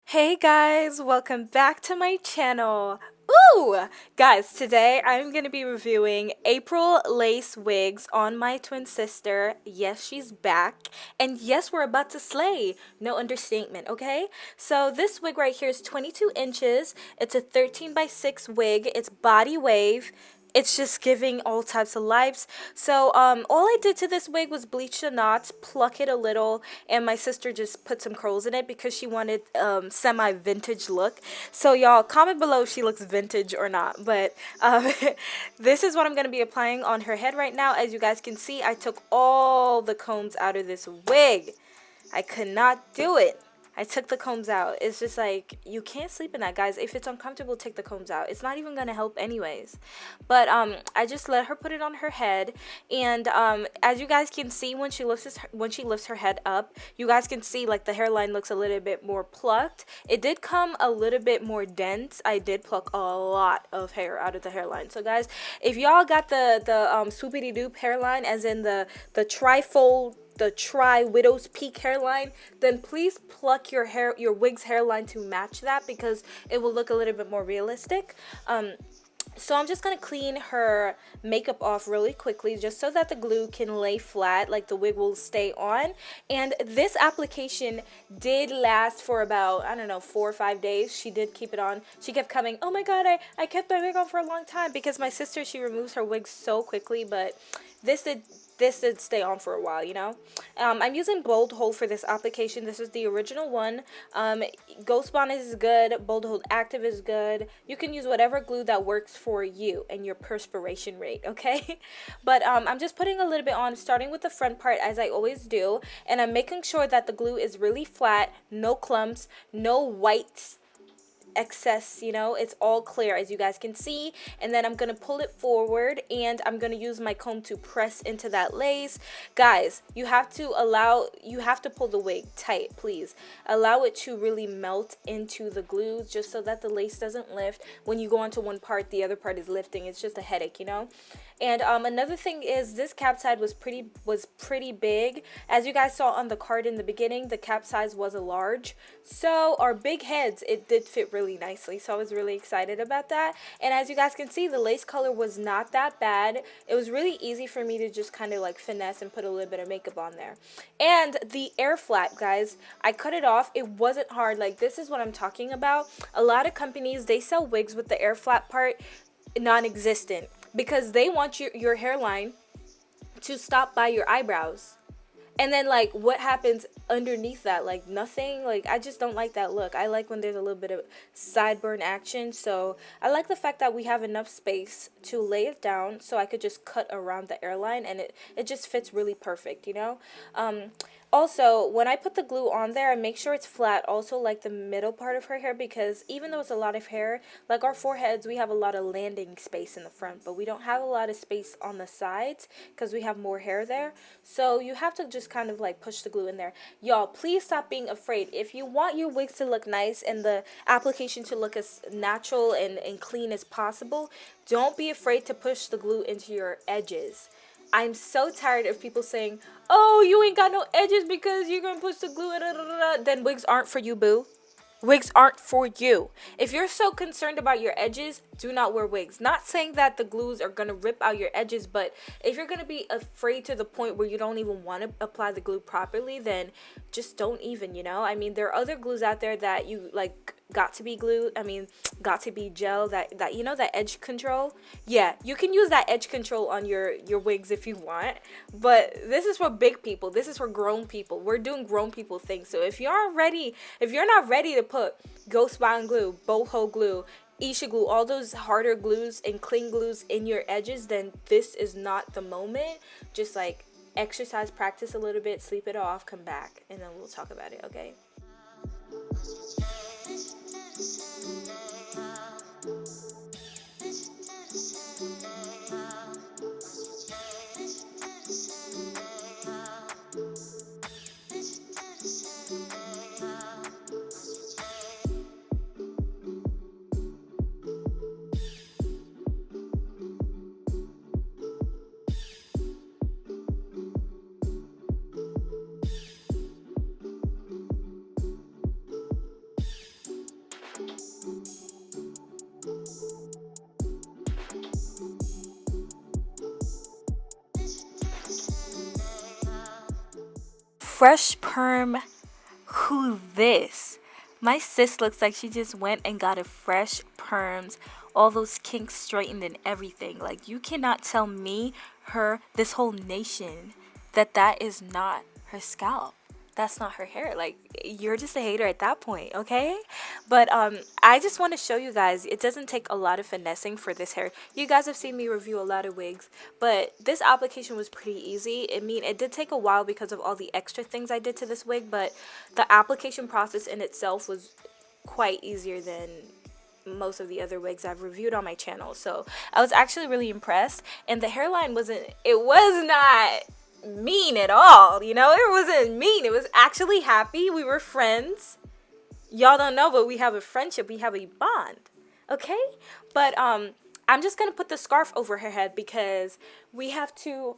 Hey guys, welcome back to my channel. Ooh! Guys, today I'm going to be reviewing April lace wigs on my twin sister. Yes, she's back. And yes, we're about to slay. No understatement, okay? So this wig right here is 22 inches. It's a 13 by 6 wig. It's body wave. It's just giving all types of lives. So all I did to this wig was bleach the knots, pluck it a little, and my sister just put some curls in it because she wanted semi vintage look. So y'all comment below if she looks vintage or not. But this is what I'm gonna be applying on her head right now. As you guys can see, I took all the combs out of this wig. I could not do it. I took the combs out. It's just like, you can't sleep in that, guys. If it's uncomfortable, take the combs out. It's not even gonna help anyways. But I just let her put it on her head, and as you guys can see, when she lifts her head up, you guys can see like the hairline looks a little bit more plucked. It did come a little bit more dense. I did pluck a lot of hair out of the hairline. So guys, if y'all got the swoopity doop hairline, as in the trifold, the widow's peak hairline, then please pluck your wig's hairline to match that, because it will look a little bit more realistic. So I'm just going to clean her makeup off really quickly, just so that the glue can lay flat, like the wig will stay on. And this application did last for about, I don't know, 4 or 5 days. She did keep it on. She kept coming, oh my god, I kept my wig on for a long time, because my sister, she removes her wig so quickly, but this did stay on for a while, you know. I'm using Bold Hold for this application. This is the original one. Ghost Bond is good. Bold Hold Active is good. You can use whatever glue that works for you and your perspiration rate, okay? But I'm just putting a little bit on, starting with the front part, as I always do. And I'm making sure that the glue is really flat, no clumps, no white excess, you know, it's all clear, as you guys can see. And then I'm gonna pull it forward, and I'm gonna use my comb to press into that lace. Guys, you have to pull the wig tight. Please allow it to really melt into the glue, just so that the lace doesn't lift. When you go onto one part, the other part is lifting. It's just a headache, you know. And another thing is, this cap side was pretty big. As you guys saw on the card in the beginning, the cap size was a large. So our big heads, it did fit really nicely. So I was really excited about that. And as you guys can see, the lace color was not that bad. It was really easy for me to just kind of like finesse and put a little bit of makeup on there. And the air flap, guys, I cut it off. It wasn't hard. Like, this is what I'm talking about. A lot of companies, they sell wigs with the air flap part non-existent, because they want your hairline to stop by your eyebrows. And then, like, what happens underneath that? Like, nothing. Like, I just don't like that look. I like when there's a little bit of sideburn action. So I like the fact that we have enough space to lay it down, so I could just cut around the airline, and it just fits really perfect, you know. Also, when I put the glue on there, I make sure it's flat, also like the middle part of her hair, because even though it's a lot of hair, like our foreheads, we have a lot of landing space in the front, but we don't have a lot of space on the sides because we have more hair there. So you have to just kind of like push the glue in there. Y'all, please stop being afraid. If you want your wigs to look nice and the application to look as natural and clean as possible, don't be afraid to push the glue into your edges. I'm so tired of people saying, oh, you ain't got no edges because you're going to push the glue, then wigs aren't for you, boo. Wigs aren't for you. If you're so concerned about your edges, do not wear wigs. Not saying that the glues are going to rip out your edges, but if you're going to be afraid to the point where you don't even want to apply the glue properly, then just don't even, you know. I mean, there are other glues out there that you like got to be glue. I mean, got to be gel, that you know, that edge control. Yeah, you can use that edge control on your wigs if you want, but this is for big people. This is for grown people. We're doing grown people things. So if you're not ready to put Ghost Bond glue, boho glue, Isha glue, all those harder glues and cling glues in your edges, then this is not the moment. Just like exercise, practice a little bit, sleep it off, come back, and then we'll talk about it, okay? fresh perm. Who this? My sis looks like she just went and got a fresh perms, all those kinks straightened and everything. Like, you cannot tell me, her, this whole nation, that that is not her scalp. That's not her hair. Like, you're just a hater at that point, okay? But I just want to show you guys, it doesn't take a lot of finessing for this hair. You guys have seen me review a lot of wigs, but this application was pretty easy. I mean, it did take a while because of all the extra things I did to this wig, but the application process in itself was quite easier than most of the other wigs I've reviewed on my channel. So I was actually really impressed, and the hairline was not mean at all, you know. It wasn't mean, it was actually happy. We were friends. Y'all don't know, but we have a friendship, we have a bond, okay? But I'm just gonna put the scarf over her head because we have to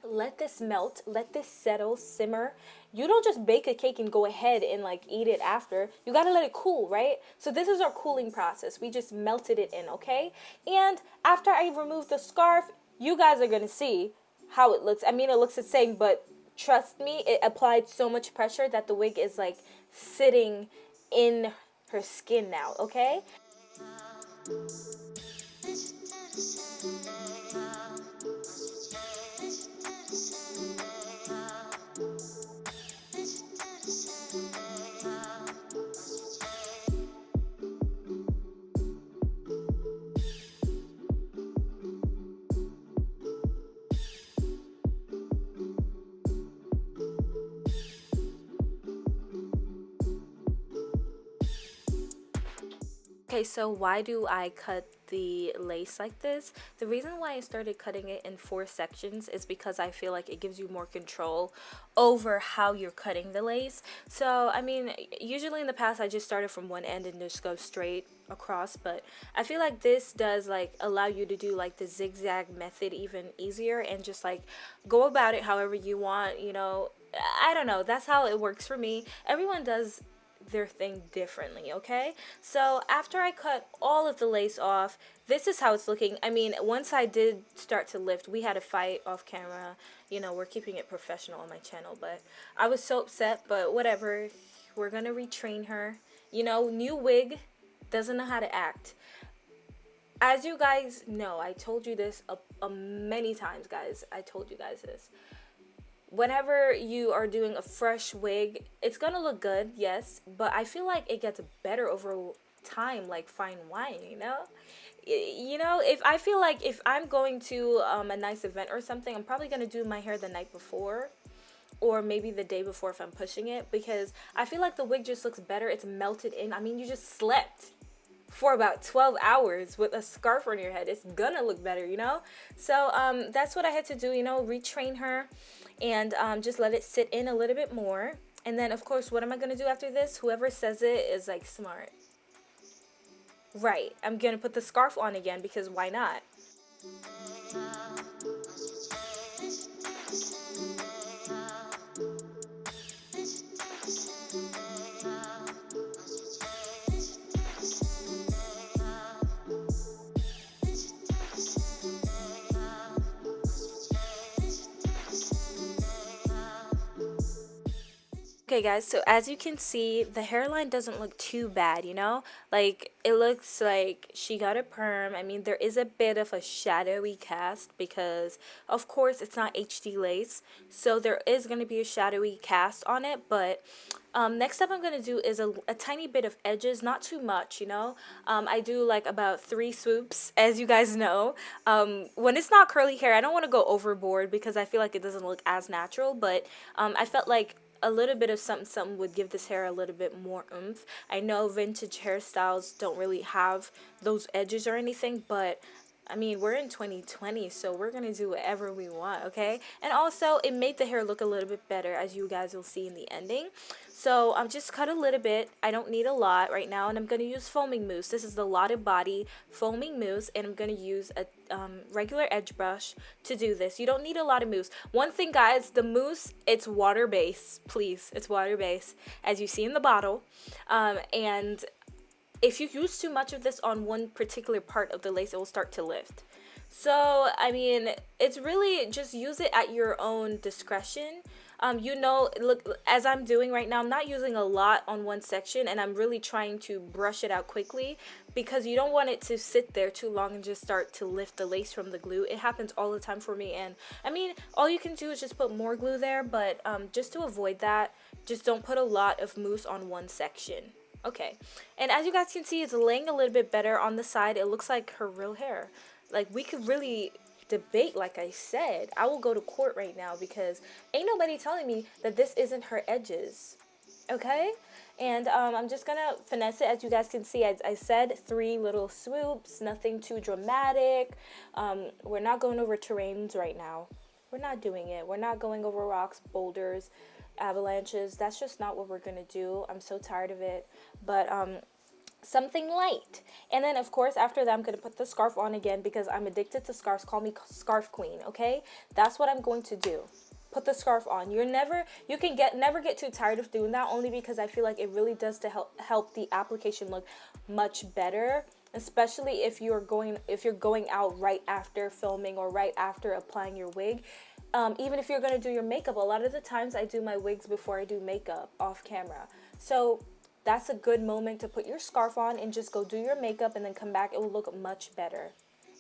let this melt, let this settle, simmer. You don't just bake a cake and go ahead and like eat it after. You gotta let it cool, right? So this is our cooling process. We just melted it in, okay? And after I remove the scarf, you guys are gonna see how it looks. I mean, it looks the same, but trust me, it applied so much pressure that the wig is like sitting in her skin now, okay? Okay, so why do I cut the lace like this? The reason why I started cutting it in 4 sections is because I feel like it gives you more control over how you're cutting the lace. So, I mean, usually in the past I just started from one end and just go straight across, but I feel like this does like allow you to do like the zigzag method even easier and just like go about it however you want, you know. I don't know, that's how it works for me. Everyone does their thing differently, okay? So after I cut all of the lace off, this is how it's looking. I mean, once I did start to lift, we had a fight off camera. You know, we're keeping it professional on my channel, but I was so upset, but whatever. We're gonna retrain her. You know, new wig, doesn't know how to act. As you guys know, I told you this many times, guys. I told you guys this. Whenever you are doing a fresh wig, it's gonna look good, yes, but I feel like it gets better over time, like fine wine, you know? You know, if I feel like if I'm going to a nice event or something, I'm probably gonna do my hair the night before, or maybe the day before if I'm pushing it, because I feel like the wig just looks better. It's melted in. I mean, you just slept for about 12 hours with a scarf on your head. It's gonna look better, you know? So that's what I had to do, you know, retrain her and just let it sit in a little bit more. And then, of course, what am I gonna do after this? Whoever says it is like smart. Right, I'm gonna put the scarf on again because why not? Okay guys, so as you can see, the hairline doesn't look too bad, you know? Like, it looks like she got a perm. I mean, there is a bit of a shadowy cast because, of course, it's not HD lace. So there is going to be a shadowy cast on it, but next up I'm going to do is a tiny bit of edges, not too much, you know? I do like about 3 swoops, as you guys know. When it's not curly hair, I don't want to go overboard because I feel like it doesn't look as natural, but I felt like a little bit of something would give this hair a little bit more oomph. I know vintage hairstyles don't really have those edges or anything, but I mean, we're in 2020, so we're going to do whatever we want, okay? And also, it made the hair look a little bit better, as you guys will see in the ending. So, I'm just cut a little bit. I don't need a lot right now, and I'm going to use foaming mousse. This is the Lotted Body foaming mousse, and I'm going to use a regular edge brush to do this. You don't need a lot of mousse. One thing, guys, the mousse, it's water-based. Please, it's water-based, as you see in the bottle. And if you use too much of this on one particular part of the lace, it will start to lift. So, I mean, it's really just use it at your own discretion. You know, look, as I'm doing right now, I'm not using a lot on one section, and I'm really trying to brush it out quickly because you don't want it to sit there too long and just start to lift the lace from the glue. It happens all the time for me, and I mean, all you can do is just put more glue there, but just to avoid that, just don't put a lot of mousse on one section. Okay, and as you guys can see, it's laying a little bit better on the side. It looks like her real hair. Like, we could really debate, like I said. I will go to court right now because ain't nobody telling me that this isn't her edges. Okay? And I'm just gonna finesse it. As you guys can see, I said 3 little swoops, nothing too dramatic. We're not going over terrains right now. We're not doing it. We're not going over rocks, boulders, avalanches. That's just not what we're gonna do. I'm so tired of it. But something light. And then of course after that I'm going to put the scarf on again because I'm addicted to scarves. Call me scarf queen, okay? That's what I'm going to do. Put the scarf on. You can never get too tired of doing that, only because I feel like it really does to help the application look much better, especially if you're going out right after filming or right after applying your wig. Even if you're going to do your makeup, a lot of the times I do my wigs before I do makeup off camera. So that's a good moment to put your scarf on and just go do your makeup and then come back. It will look much better.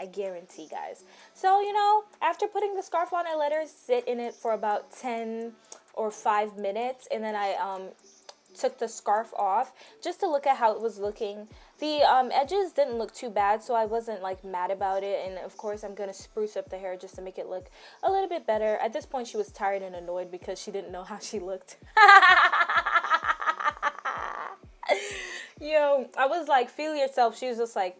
I guarantee, guys. So, you know, after putting the scarf on, I let her sit in it for about 10 or 5 minutes. And then I took the scarf off just to look at how it was looking. The edges didn't look too bad, so I wasn't like mad about it. And of course I'm gonna spruce up the hair just to make it look a little bit better. At this point she was tired and annoyed because she didn't know how she looked. Yo, I was like, feel yourself. She was just like,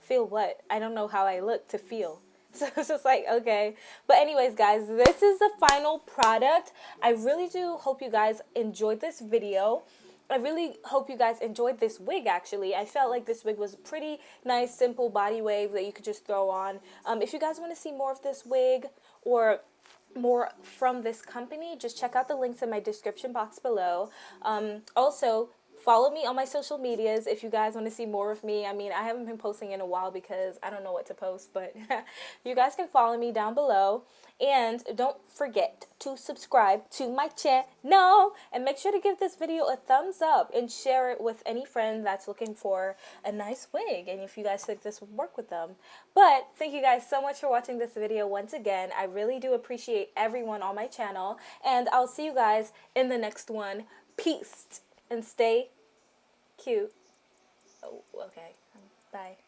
feel what? I don't know how I look to feel. So it's just like, okay. But anyways, guys, this is the final product. I really do hope you guys enjoyed this video. I really hope you guys enjoyed this wig, actually. I felt like this wig was a pretty nice, simple body wave that you could just throw on. If you guys want to see more of this wig or more from this company, just check out the links in my description box below. Also, follow me on my social medias if you guys want to see more of me. I mean, I haven't been posting in a while because I don't know what to post, but you guys can follow me down below. And don't forget to subscribe to my channel. And make sure to give this video a thumbs up and share it with any friend that's looking for a nice wig. And if you guys think this would work with them. But thank you guys so much for watching this video once again. I really do appreciate everyone on my channel. And I'll see you guys in the next one. Peace. And stay cute. Oh, okay. Bye.